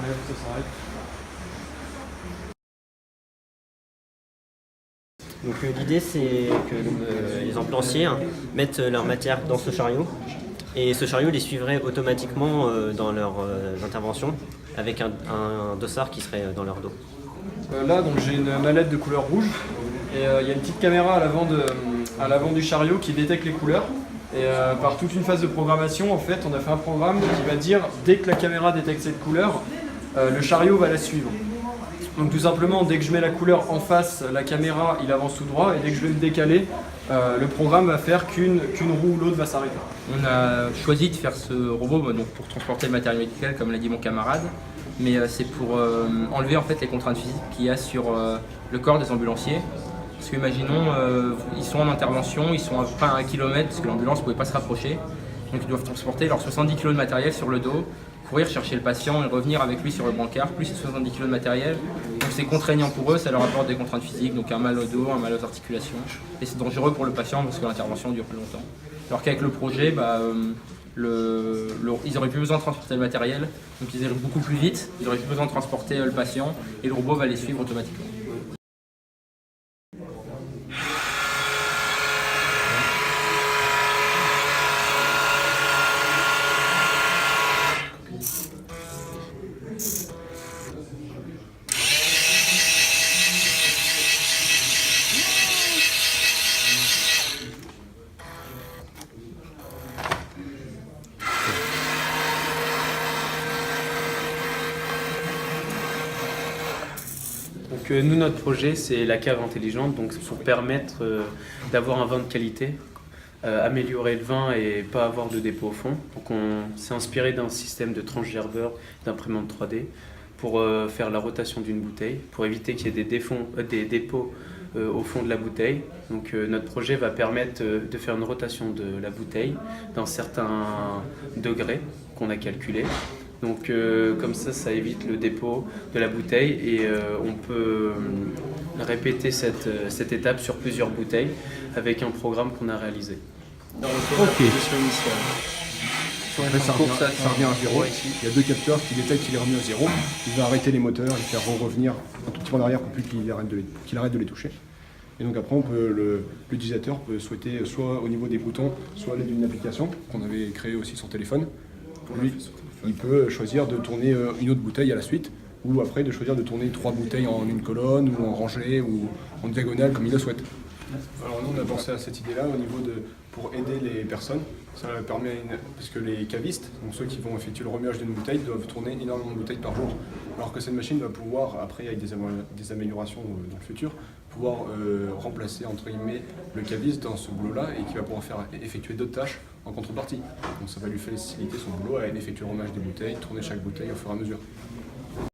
s'enlève, ça s'arrête. Donc l'idée c'est que les ambulanciers mettent leur matière dans ce chariot et ce chariot les suivrait automatiquement dans leurs interventions avec un dossard qui serait dans leur dos. Là donc j'ai une mallette de couleur rouge et il y a une petite caméra à l'avant du chariot qui détecte les couleurs. Et par toute une phase de programmation, en fait, on a fait un programme qui va dire dès que la caméra détecte cette couleur, le chariot va la suivre. Donc tout simplement, dès que je mets la couleur en face, la caméra il avance tout droit et dès que je vais me décaler, le programme va faire qu'une roue ou l'autre va s'arrêter. On a choisi de faire ce robot donc pour transporter le matériel médical, comme l'a dit mon camarade, mais c'est pour enlever en fait les contraintes physiques qu'il y a sur le corps des ambulanciers. Parce qu'imaginons, ils sont en intervention, ils sont pas à 1 kilomètre parce que l'ambulance ne pouvait pas se rapprocher. Donc ils doivent transporter leurs 70 kg de matériel sur le dos, courir chercher le patient et revenir avec lui sur le brancard, plus ces 70 kg de matériel. Donc c'est contraignant pour eux, ça leur apporte des contraintes physiques, donc un mal au dos, un mal aux articulations. Et c'est dangereux pour le patient parce que l'intervention dure plus longtemps. Alors qu'avec le projet, ils auraient plus besoin de transporter le matériel, donc ils iraient beaucoup plus vite, ils auraient plus besoin de transporter le patient et le robot va les suivre automatiquement. Donc nous, notre projet, c'est la cave intelligente, donc c'est pour permettre d'avoir un vin de qualité, améliorer le vin et pas avoir de dépôt au fond. Donc on s'est inspiré d'un système de transgerbeur, d'imprimante 3D pour faire la rotation d'une bouteille, pour éviter qu'il y ait des dépôts au fond de la bouteille. Donc notre projet va permettre de faire une rotation de la bouteille dans certains degrés qu'on a calculés. Donc comme ça évite le dépôt de la bouteille et on peut répéter cette étape sur plusieurs bouteilles avec un programme qu'on a réalisé. Ok. Après, ça revient à zéro. Il y a deux capteurs qui détectent qu'il est remis à zéro. Il va arrêter les moteurs et faire revenir un tout petit peu en arrière pour qu'il arrête de les toucher. Et donc après, l'utilisateur peut souhaiter soit au niveau des boutons, soit à l'aide d'une application qu'on avait créée aussi sur téléphone. Pour lui, il peut choisir de tourner une autre bouteille à la suite, ou après de choisir de tourner 3 bouteilles en une colonne, ou en rangée, ou en diagonale, comme il le souhaite. Alors nous, on a pensé à cette idée-là pour aider les personnes. Ça permet, parce que les cavistes, donc ceux qui vont effectuer le remuage d'une bouteille, doivent tourner énormément de bouteilles par jour. Alors que cette machine va pouvoir, après avec des améliorations dans le futur, pouvoir remplacer entre guillemets le caviste dans ce boulot-là et qui va pouvoir effectuer d'autres tâches en contrepartie. Donc ça va lui faciliter son boulot à effectuer le remuage des bouteilles, tourner chaque bouteille au fur et à mesure.